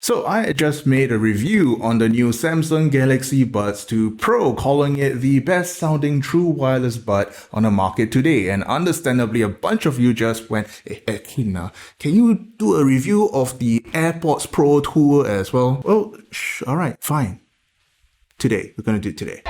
So I just made a review on the new Samsung Galaxy Buds 2 Pro, calling it the best sounding true wireless bud on the market today. And understandably, a bunch of you just went, hey, Kina, can you do a review of the AirPods Pro 2 as well? Well, alright, fine. Today, we're gonna do it today.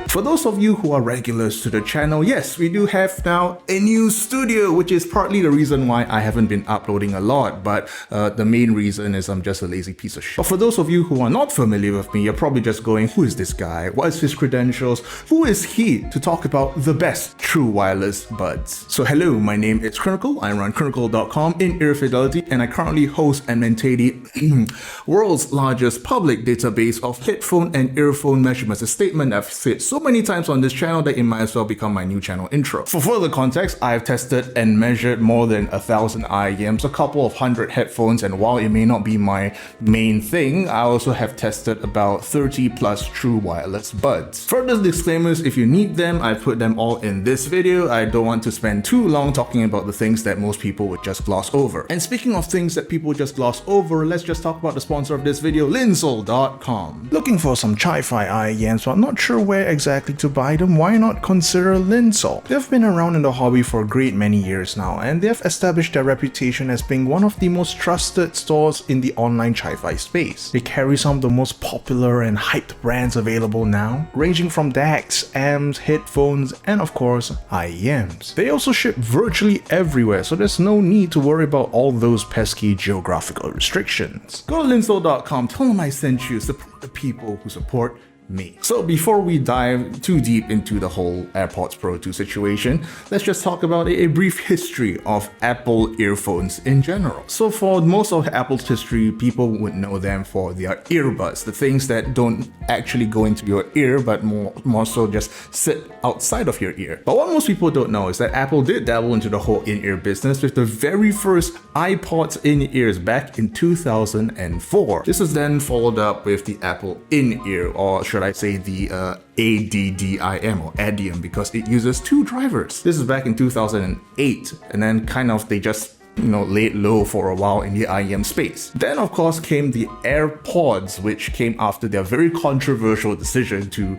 For those of you who are regulars to the channel, yes, we do have now a new studio, which is partly the reason why I haven't been uploading a lot, but the main reason is I'm just a lazy piece of shit. But for those of you who are not familiar with me, you're probably just going, who is this guy? What is his credentials? Who is he to talk about the best true wireless buds? So hello, my name is Crinacle. I run crinacle.com in ear fidelity, and I currently host and maintain the world's largest public database of headphone and earphone measurements, a statement I've said so many times on this channel that it might as well become my new channel intro. For further context, I've tested and measured more than 1,000 IEMs, a couple of hundred headphones, and while it may not be my main thing, I also have tested about 30 plus true wireless buds. Further disclaimers, if you need them, I put them all in this video. I don't want to spend too long talking about the things that most people would just gloss over. And speaking of things that people just gloss over, let's just talk about the sponsor of this video, Linsol.com. Looking for some Chi-Fi IEMs but not sure where exactly to buy them? Why not consider Linsol? They've been around in the hobby for a great many years now, and they've established their reputation as being one of the most trusted stores in the online Chi-Fi space. They carry some of the most popular and hyped brands available now, ranging from DACs, amps, headphones, and of course, IEMs. They also ship virtually everywhere, so there's no need to worry about all those pesky geographical restrictions. Go to Linsol.com, tell them I sent you, support the people who support me. So before we dive too deep into the whole AirPods Pro 2 situation, let's just talk about a brief history of Apple earphones in general. So for most of Apple's history, people would know them for their earbuds, the things that don't actually go into your ear, but more so just sit outside of your ear. But what most people don't know is that Apple did dabble into the whole in-ear business with the very first iPods in-ears back in 2004. This was then followed up with the Apple in-ear, or should I say the ADDIM or ADIM, because it uses two drivers. This is back in 2008, and then kind of they just laid low for a while in the IEM space. Then of course came the AirPods, which came after their very controversial decision to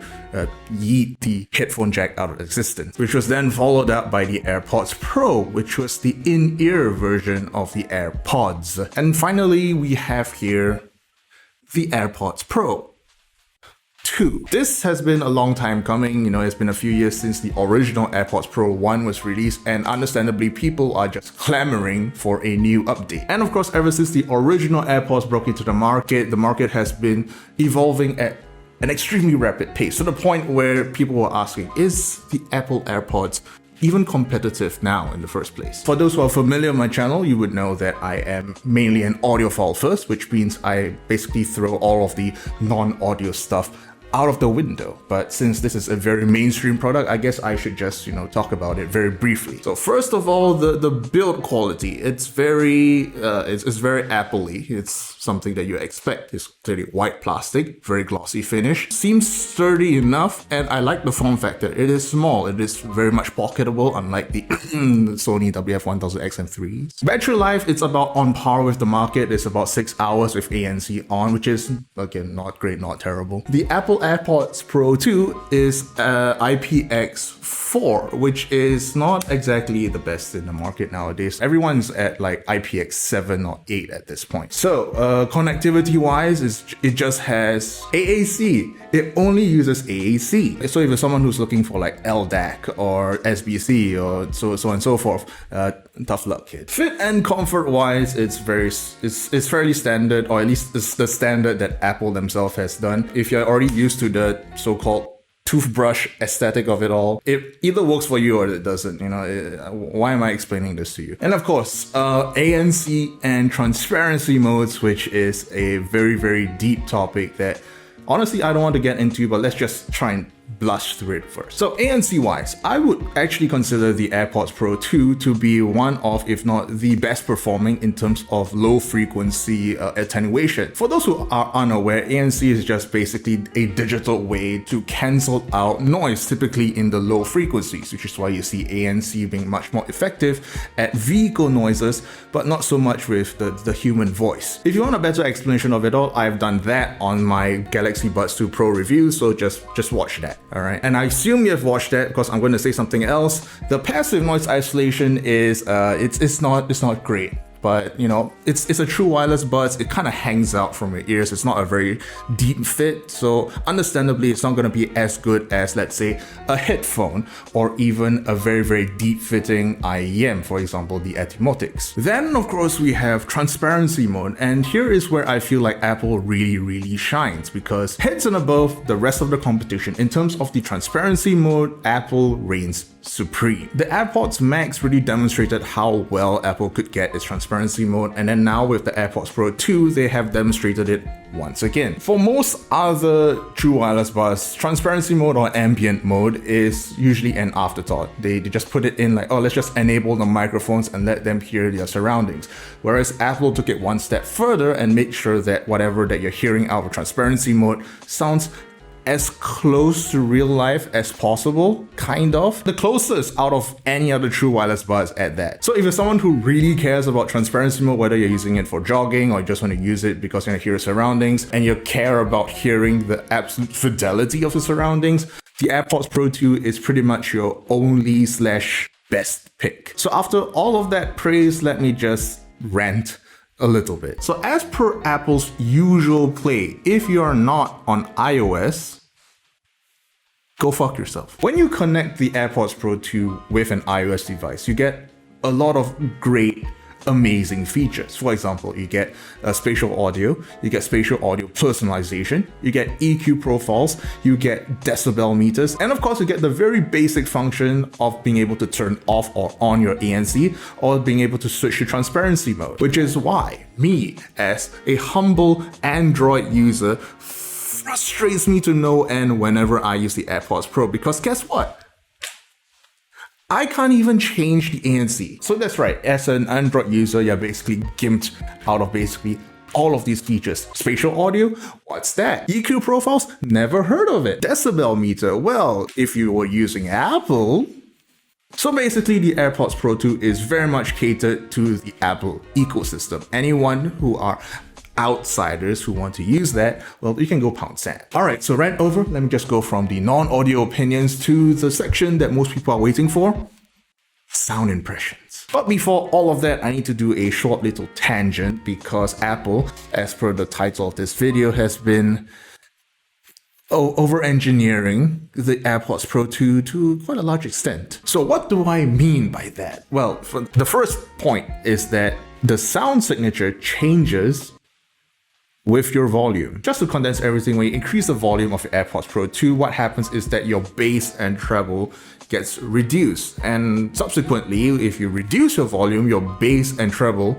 yeet the headphone jack out of existence, which was then followed up by the AirPods Pro, which was the in-ear version of the AirPods. And finally we have here the AirPods Pro 2. This has been a long time coming. It's been a few years since the original AirPods Pro 1 was released, and understandably people are just clamoring for a new update. And of course, ever since the original AirPods broke into the market has been evolving at an extremely rapid pace, to the point where people were asking, is the Apple AirPods even competitive now in the first place? For those who are familiar with my channel, you would know that I am mainly an audiophile first, which means I basically throw all of the non-audio stuff out of the window. But since this is a very mainstream product, I guess I should just talk about it very briefly. So first of all, the build quality, it's very Apple-y. It's something that you expect. It's clearly white plastic, very glossy finish, seems sturdy enough, and I like the form factor. It is small, it is very much pocketable, unlike the Sony WF-1000XM3s. Battery life, it's about on par with the market. It's about 6 hours with ANC on, which is again not great, not terrible. The Apple AirPods Pro 2 is IPX4, which is not exactly the best in the market nowadays. Everyone's at like IPX7 or 8 at this point. So connectivity wise, it just has AAC. It only uses AAC. So if you're someone who's looking for like LDAC or SBC or so on and so forth, tough luck, kid. Fit and comfort wise, it's fairly standard, or at least it's the standard that Apple themselves has done. If you're already used to the so-called toothbrush aesthetic of it all, it either works for you or it doesn't. Why am I explaining this to you? And of course, ANC and transparency modes, which is a very, very deep topic that honestly I don't want to get into, but let's just try and blush through it first. So ANC wise, I would actually consider the AirPods Pro 2 to be one of, if not the best performing in terms of low frequency attenuation. For those who are unaware, ANC is just basically a digital way to cancel out noise, typically in the low frequencies, which is why you see ANC being much more effective at vehicle noises, but not so much with the human voice. If you want a better explanation of it all, I've done that on my Galaxy Buds 2 Pro review, so just watch that. All right, and I assume you've watched that because I'm going to say something else. The passive noise isolation is it's not great. But you know, it's a true wireless buds. It kind of hangs out from your ears. It's not a very deep fit, so understandably it's not going to be as good as, let's say, a headphone or even a very deep fitting IEM, for example the Etymotics. Then of course we have transparency mode, and here is where I feel like Apple really shines, because heads and above the rest of the competition in terms of the transparency mode, Apple reigns supreme. The AirPods Max really demonstrated how well Apple could get its transparency mode, and then now with the AirPods Pro 2 they have demonstrated it once again. For most other true wireless buds, transparency mode or ambient mode is usually an afterthought. They just put it in like, oh, let's just enable the microphones and let them hear their surroundings. Whereas Apple took it one step further and made sure that whatever that you're hearing out of transparency mode sounds as close to real life as possible, kind of. The closest out of any other true wireless buds at that. So if you're someone who really cares about transparency mode, whether you're using it for jogging or you just want to use it because you want to hear your surroundings and you care about hearing the absolute fidelity of the surroundings, the AirPods Pro 2 is pretty much your only / best pick. So after all of that praise, let me just rant a little bit. So as per Apple's usual play, if you are not on iOS, go fuck yourself. When you connect the AirPods Pro 2 with an iOS device, you get a lot of great, amazing features. For example, you get spatial audio, you get spatial audio personalization, you get EQ profiles, you get decibel meters, and of course you get the very basic function of being able to turn off or on your ANC, or being able to switch to transparency mode, which is why me, as a humble Android user, frustrates me to no end whenever I use the AirPods Pro, because guess what? I can't even change the ANC. So that's right, as an Android user, you're basically gimped out of basically all of these features. Spatial audio? What's that? EQ profiles? Never heard of it. Decibel meter? Well, if you were using Apple. So basically the AirPods Pro 2 is very much catered to the Apple ecosystem. Anyone who are outsiders who want to use that, well, you can go pound sand. All right, so rant over. Let me just go from the non-audio opinions to the section that most people are waiting for: sound impressions. But before all of that, I need to do a short little tangent, because Apple, as per the title of this video, has been over-engineering the AirPods Pro 2 to quite a large extent. So what do I mean by that? Well, the first point is that the sound signature changes with your volume. Just to condense everything, when you increase the volume of your AirPods Pro 2, what happens is that your bass and treble gets reduced, and subsequently, if you reduce your volume, your bass and treble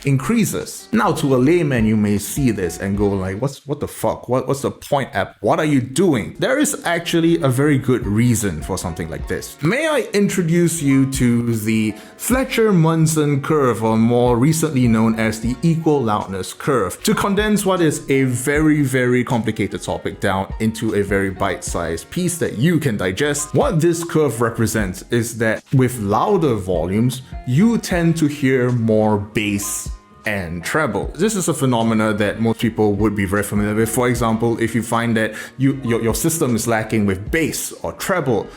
increases. Now, to a layman, you may see this and go like, what the fuck? What's the point, app? What are you doing? There is actually a very good reason for something like this. May I introduce you to the Fletcher-Munson curve, or more recently known as the equal loudness curve, to condense what is a very complicated topic down into a very bite-sized piece that you can digest. What this curve represents is that with louder volumes, you tend to hear more bass and treble. This is a phenomena that most people would be very familiar with. For example, if you find that your system is lacking with bass or treble,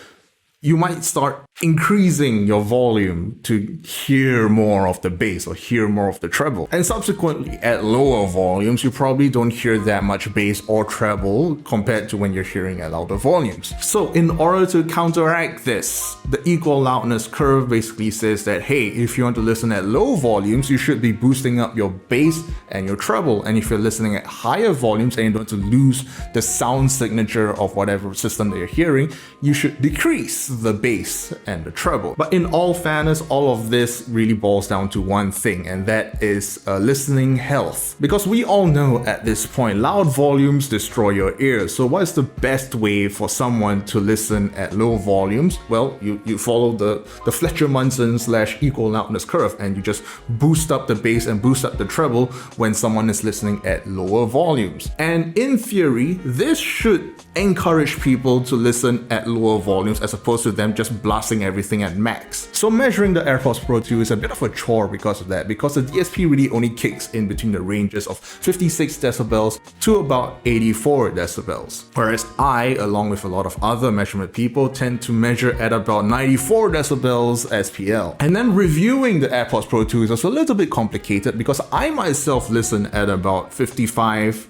you might start increasing your volume to hear more of the bass or hear more of the treble. And subsequently, at lower volumes, you probably don't hear that much bass or treble compared to when you're hearing at louder volumes. So in order to counteract this, the equal loudness curve basically says that, hey, if you want to listen at low volumes, you should be boosting up your bass and your treble. And if you're listening at higher volumes and you don't want to lose the sound signature of whatever system that you're hearing, you should decrease the bass and the treble. But in all fairness, all of this really boils down to one thing, and that is listening health. Because we all know at this point, loud volumes destroy your ears. So what is the best way for someone to listen at low volumes? Well, you follow the Fletcher-Munson / equal loudness curve, and you just boost up the bass and boost up the treble when someone is listening at lower volumes. And in theory, this should encourage people to listen at lower volumes as opposed to them just blasting everything at max. So measuring the AirPods Pro 2 is a bit of a chore because of that, because the DSP really only kicks in between the ranges of 56 decibels to about 84 decibels. Whereas I, along with a lot of other measurement people, tend to measure at about 94 decibels SPL. And then reviewing the AirPods Pro 2 is also a little bit complicated because I myself listen at about 55,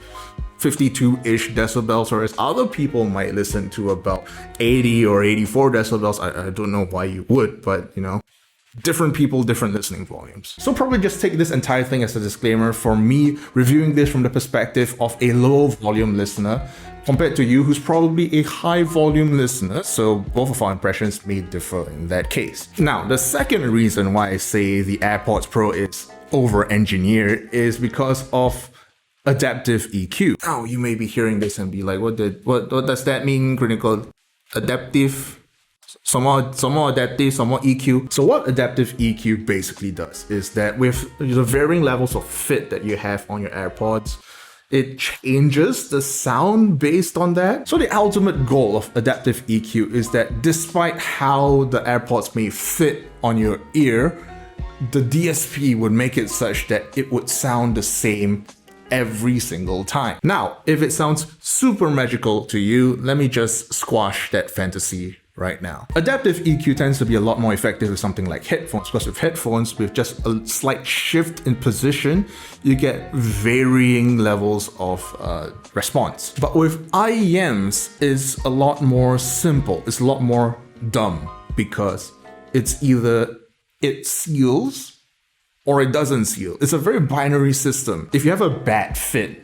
52-ish decibels, whereas other people might listen to about 80 or 84 decibels. I don't know why you would, but you know, different people, different listening volumes. So probably just take this entire thing as a disclaimer for me reviewing this from the perspective of a low volume listener compared to you who's probably a high volume listener, so both of our impressions may differ in that case. Now, the second reason why I say the AirPods Pro is over-engineered is because of adaptive EQ. Now, you may be hearing this and be like, what does that mean, crinacle? Adaptive? Some more adaptive, some more EQ. So what adaptive EQ basically does is that with the varying levels of fit that you have on your AirPods, it changes the sound based on that. So the ultimate goal of adaptive EQ is that despite how the AirPods may fit on your ear, the DSP would make it such that it would sound the same every single time. Now, if it sounds super magical to you, let me just squash that fantasy right now. Adaptive EQ tends to be a lot more effective with something like headphones, because with headphones, with just a slight shift in position, you get varying levels of response. But with IEMs, it's a lot more simple. It's a lot more dumb because it's either it seals or it doesn't seal. It's a very binary system. If you have a bad fit,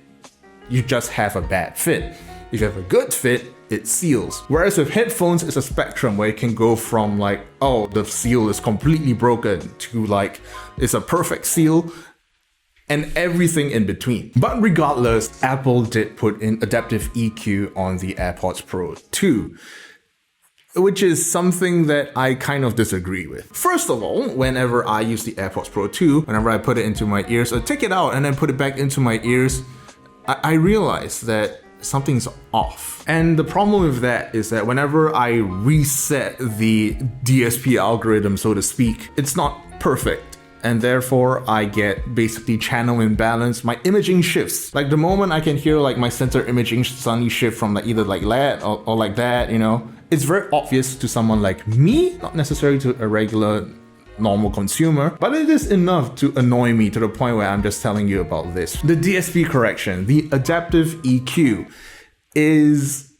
you just have a bad fit. If you have a good fit, it seals. Whereas with headphones, it's a spectrum where it can go from like, oh, the seal is completely broken to like, it's a perfect seal, and everything in between. But regardless, Apple did put in adaptive EQ on the AirPods Pro 2, which is something that I kind of disagree with. First of all, whenever I use the AirPods Pro 2, whenever I put it into my ears, I take it out and then put it back into my ears, I realize that something's off. And the problem with that is that whenever I reset the DSP algorithm, so to speak, it's not perfect. And therefore I get basically channel imbalance. My imaging shifts. Like the moment I can hear like my center imaging suddenly shift from like either like that or like that, you know, it's very obvious to someone like me, not necessarily to a regular normal consumer, but it is enough to annoy me to the point where I'm just telling you about this. The DSP correction, the adaptive EQ, is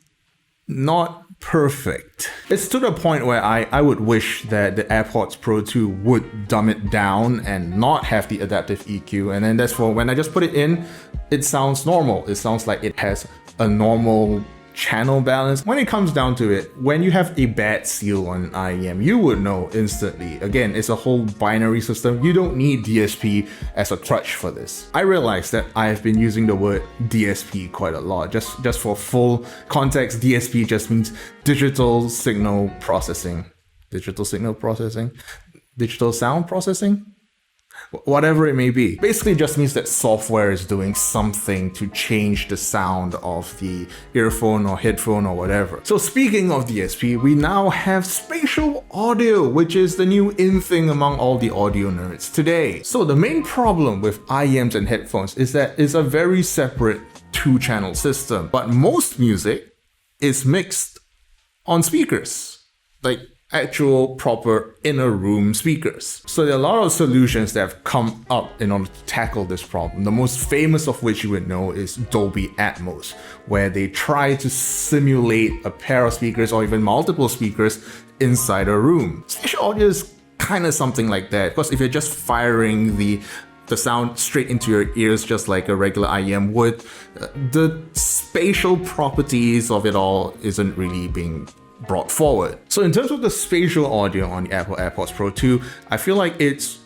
not perfect. It's to the point where I would wish that the AirPods Pro 2 would dumb it down and not have the adaptive EQ, and then that's for when I just put it in, it sounds normal. It sounds like it has a normal channel balance. When it comes down to it, when you have a bad seal on an IEM, you would know instantly. Again, it's a whole binary system. You don't need DSP as a crutch for this. I realize that I have been using the word DSP quite a lot. Just for full context, DSP just means digital signal processing. Digital signal processing? Digital sound processing? Whatever it may be. Basically just means that software is doing something to change the sound of the earphone or headphone or whatever. So speaking of DSP, we now have spatial audio, which is the new in thing among all the audio nerds today. So the main problem with IEMs and headphones is that it's a very separate two-channel system, but most music is mixed on speakers, like actual proper inner room speakers. So there are a lot of solutions that have come up in order to tackle this problem. The most famous of which you would know is Dolby Atmos, where they try to simulate a pair of speakers or even multiple speakers inside a room. Spatial audio is kind of something like that, because if you're just firing the sound straight into your ears just like a regular IEM would, the spatial properties of it all isn't really being brought forward. So in terms of the spatial audio on the Apple AirPods Pro 2, I feel like it's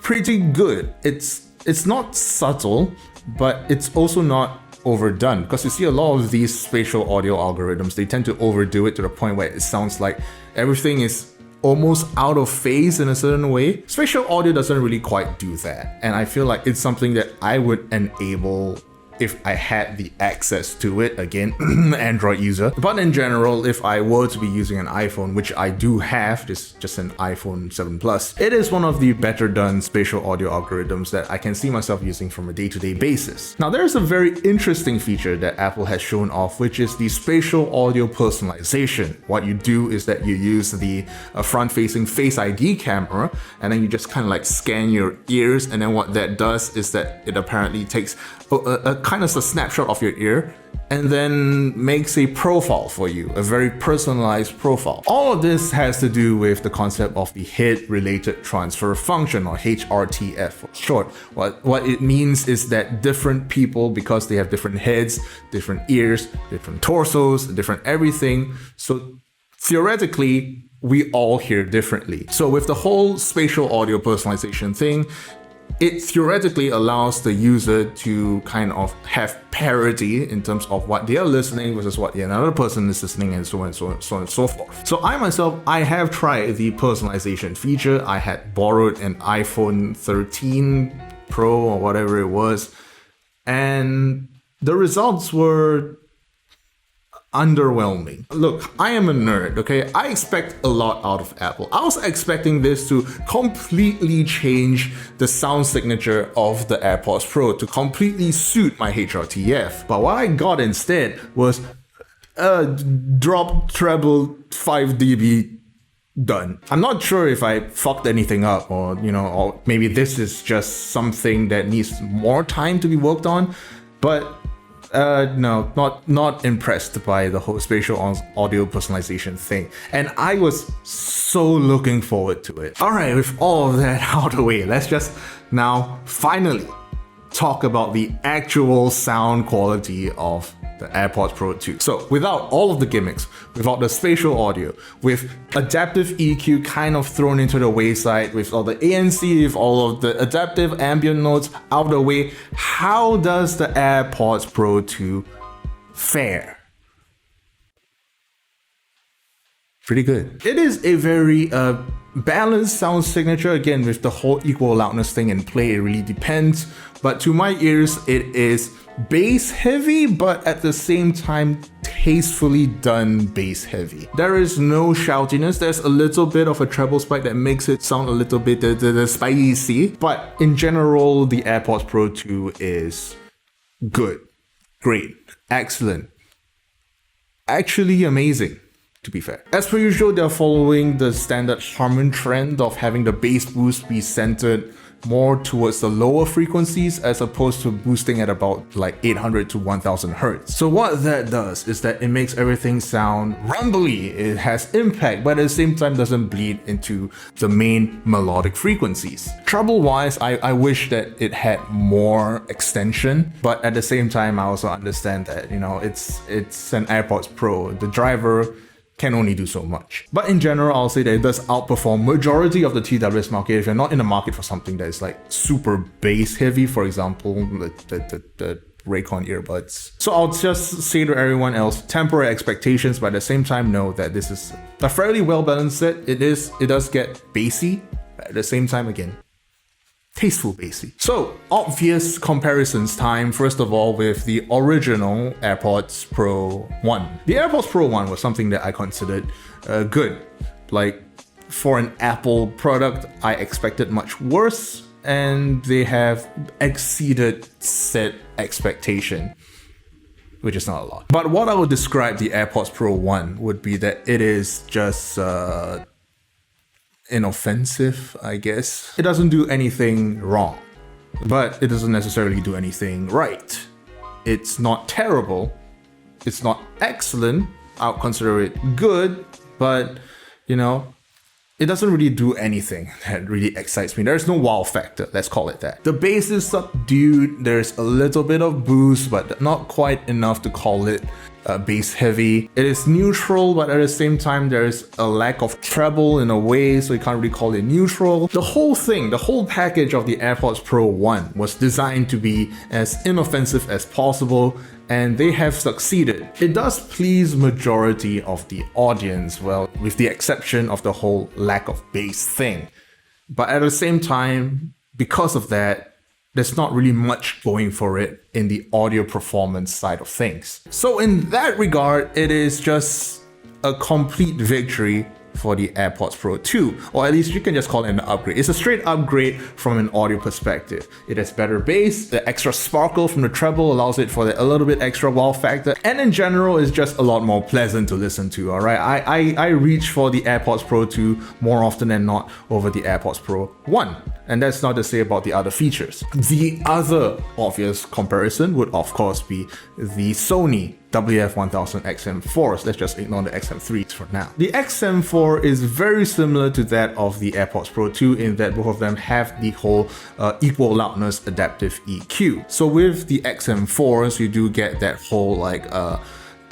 pretty good. It's not subtle, but it's also not overdone, because you see a lot of these spatial audio algorithms, they tend to overdo it to the point where it sounds like everything is almost out of phase in a certain way. Spatial audio doesn't really quite do that, and I feel like it's something that I would enable if I had the access to it, again, Android user. But in general, if I were to be using an iPhone, which I do have, just an iPhone 7 Plus, it is one of the better done spatial audio algorithms that I can see myself using from a day-to-day basis. Now, there's a very interesting feature that Apple has shown off, which is the spatial audio personalization. What you do is that you use the front-facing Face ID camera, and then you just kind of like scan your ears, and then what that does is that it apparently takes a kind of a snapshot of your ear and then makes a profile for you, a very personalized profile. All of this has to do with the concept of the head related transfer function, or HRTF for short. What it means is that different people, because they have different heads, different ears, different torsos, different everything, so theoretically we all hear differently. So with the whole spatial audio personalization thing, it theoretically allows the user to kind of have parity in terms of what they are listening versus what another person is listening, and so on and so on and so forth. So I myself, I have tried the personalization feature. I had borrowed an iPhone 13 Pro or whatever it was, and the results were underwhelming. Look, I am a nerd, okay? I expect a lot out of Apple. I was expecting this to completely change the sound signature of the AirPods Pro to completely suit my HRTF. But what I got instead was drop treble 5 dB done. I'm not sure if I fucked anything up, or or maybe this is just something that needs more time to be worked on, but no, not impressed by the whole spatial audio personalization thing, and I was so looking forward to it. Alright, with all of that out of the way, let's just now finally talk about the actual sound quality of the AirPods Pro 2. So without all of the gimmicks, without the spatial audio, with adaptive EQ kind of thrown into the wayside, with all the ANC, with all of the adaptive ambient notes out of the way, how does the AirPods Pro 2 fare? Pretty good. It is a very balanced sound signature. Again, with the whole equal loudness thing in play, it really depends. But to my ears, it is bass heavy, but at the same time tastefully done bass heavy. There is no shoutiness. There's a little bit of a treble spike that makes it sound a little bit spicy, but in general the AirPods Pro 2 is good, great, excellent, actually amazing, to be fair. As per usual, they're following the standard Harman trend of having the bass boost be centered more towards the lower frequencies, as opposed to boosting at about like 800 to 1000 hertz. So what that does is that it makes everything sound rumbly. It has impact, but at the same time doesn't bleed into the main melodic frequencies. Treble wise, I wish that it had more extension, but at the same time I also understand that it's an AirPods Pro. The driver can only do so much. But in general, I'll say that it does outperform majority of the TWS market. If you're not in the market for something that is like super bass heavy, for example, the Raycon earbuds. So I'll just say to everyone else, temper expectations, but at the same time know that this is a fairly well balanced set. It does get bassy, but at the same time, again, tasteful bassy. So obvious comparisons time, first of all with the original AirPods Pro 1. The AirPods Pro 1 was something that I considered good. Like, for an Apple product, I expected much worse, and they have exceeded said expectation, which is not a lot. But what I would describe the AirPods Pro 1 would be that it is just inoffensive, I guess. It doesn't do anything wrong, but it doesn't necessarily do anything right. It's not terrible, it's not excellent, I'll consider it good, but it doesn't really do anything that really excites me. There's no wow factor, let's call it that. The bass is subdued, there's a little bit of boost, but not quite enough to call it bass heavy. It is neutral, but at the same time there's a lack of treble in a way, so you can't really call it neutral. The whole thing, the whole package of the AirPods Pro 1 was designed to be as inoffensive as possible, and they have succeeded. It does please majority of the audience, well, with the exception of the whole lack of bass thing. But at the same time, because of that, there's not really much going for it in the audio performance side of things. So in that regard, it is just a complete victory for the AirPods Pro 2, or at least you can just call it an upgrade. It's a straight upgrade from an audio perspective. It has better bass, the extra sparkle from the treble allows it for a little bit extra wow factor, and in general, it's just a lot more pleasant to listen to, alright? I reach for the AirPods Pro 2 more often than not over the AirPods Pro 1. And that's not to say about the other features. The other obvious comparison would of course be the Sony WF-1000 XM4s. Let's just ignore the XM3s for now. The XM4 is very similar to that of the AirPods Pro 2 in that both of them have the whole equal loudness adaptive EQ. So with the XM4s, you do get that whole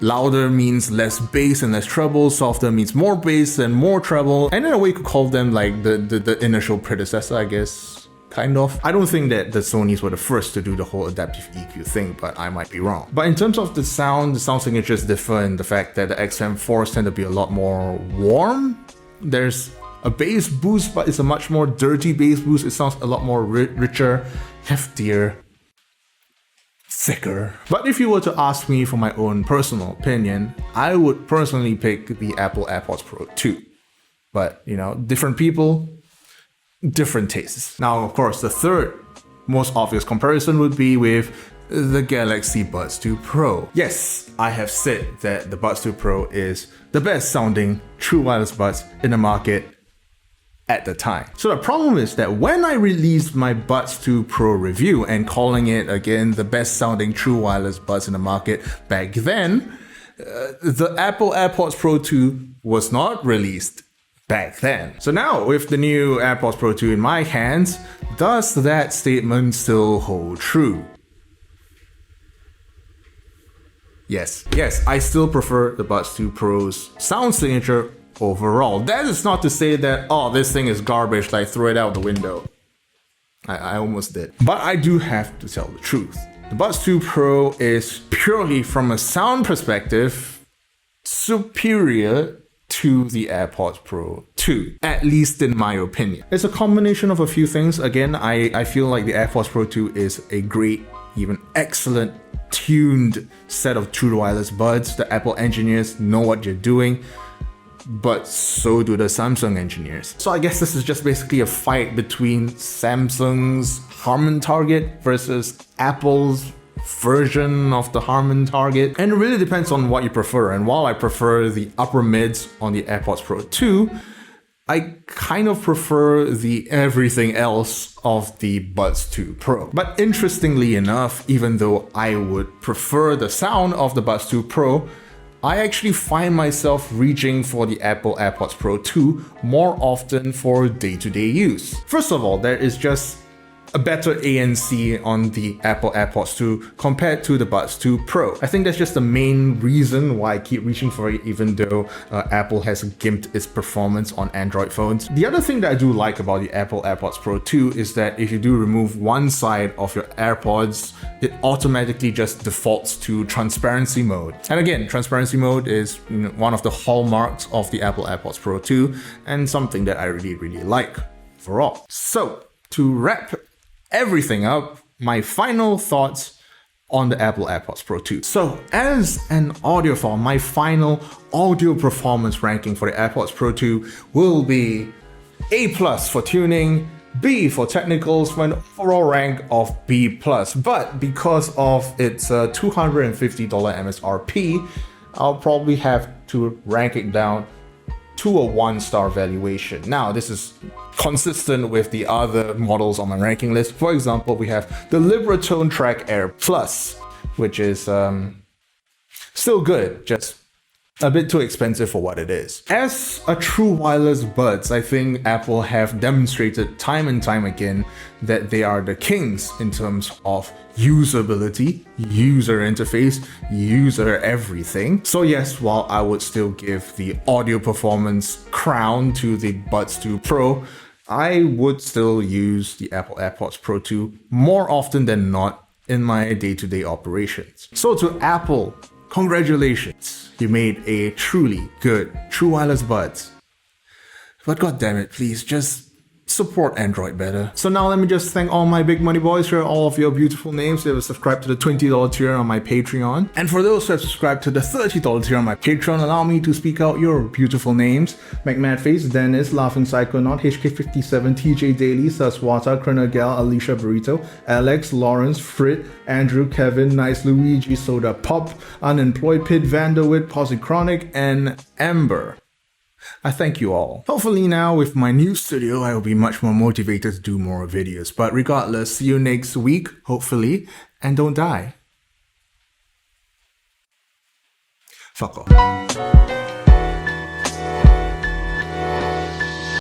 louder means less bass and less treble, softer means more bass and more treble, and in a way you could call them like the initial predecessor, I guess, kind of. I don't think that the Sonys were the first to do the whole adaptive EQ thing, but I might be wrong. But in terms of the sound signatures differ in the fact that the XM4s tend to be a lot more warm. There's a bass boost, but it's a much more dirty bass boost. It sounds a lot more richer, heftier, thicker. But if you were to ask me for my own personal opinion, I would personally pick the Apple AirPods Pro 2. But, you know, different people, different tastes. Now, of course, the third most obvious comparison would be with the Galaxy Buds 2 Pro. Yes, I have said that the Buds 2 Pro is the best sounding true wireless buds in the market at the time. So the problem is that when I released my Buds 2 Pro review and calling it again the best sounding true wireless buds in the market back then, the Apple AirPods Pro 2 was not released back then. So now with the new AirPods Pro 2 in my hands, does that statement still hold true? Yes, I still prefer the Buds 2 Pro's sound signature overall. That is not to say that, oh, this thing is garbage, like throw it out the window. I almost did. But I do have to tell the truth. The Buds 2 Pro is purely from a sound perspective superior to the AirPods Pro 2, at least in my opinion. It's a combination of a few things. Again, I feel like the AirPods Pro 2 is a great, even excellent, tuned set of true wireless buds. The Apple engineers know what you're doing, but so do the Samsung engineers. So I guess this is just basically a fight between Samsung's Harman target versus Apple's version of the Harman target. And it really depends on what you prefer. And while I prefer the upper mids on the AirPods Pro 2, I kind of prefer the everything else of the Buds 2 Pro. But interestingly enough, even though I would prefer the sound of the Buds 2 Pro, I actually find myself reaching for the Apple AirPods Pro 2 more often for day-to-day use. First of all, there is just a better ANC on the Apple AirPods 2 compared to the Buds 2 Pro. I think that's just the main reason why I keep reaching for it, even though Apple has gimped its performance on Android phones. The other thing that I do like about the Apple AirPods Pro 2 is that if you do remove one side of your AirPods, it automatically just defaults to transparency mode. And again, transparency mode is one of the hallmarks of the Apple AirPods Pro 2 and something that I really like overall. So to wrap everything up, my final thoughts on the Apple AirPods Pro 2. So as an audiophile, my final audio performance ranking for the AirPods Pro 2 will be A+ for tuning, B for technicals, for an overall rank of B+. But because of its $250 MSRP, I'll probably have to rank it down to a 1-star valuation. Now, this is consistent with the other models on my ranking list. For example, we have the Libratone Track Air Plus, which is still good, just a bit too expensive for what it is. As a true wireless buds, I think Apple have demonstrated time and time again that they are the kings in terms of usability, user interface, user everything. So yes, while I would still give the audio performance crown to the Buds 2 Pro, I would still use the Apple AirPods Pro 2 more often than not in my day-to-day operations. So to Apple, congratulations. You made a truly good true wireless buds. But god damn it, please just support Android better. So now let me just thank all my big money boys for all of your beautiful names that have subscribed to the $20 tier on my Patreon. And for those who have subscribed to the $30 tier on my Patreon, allow me to speak out your beautiful names. McMadface, Dennis, Laughing Psychonaut, HK57, TJ Daly, Saswata, Crinacle, Alicia Burrito, Alex, Lawrence, Frit, Andrew, Kevin, Nice Luigi, Soda Pop, Unemployed Pit, Vanderwit, Posse Chronic, and Amber. I thank you all. Hopefully now with my new studio, I will be much more motivated to do more videos. But regardless, see you next week, hopefully, and don't die. Fuck off.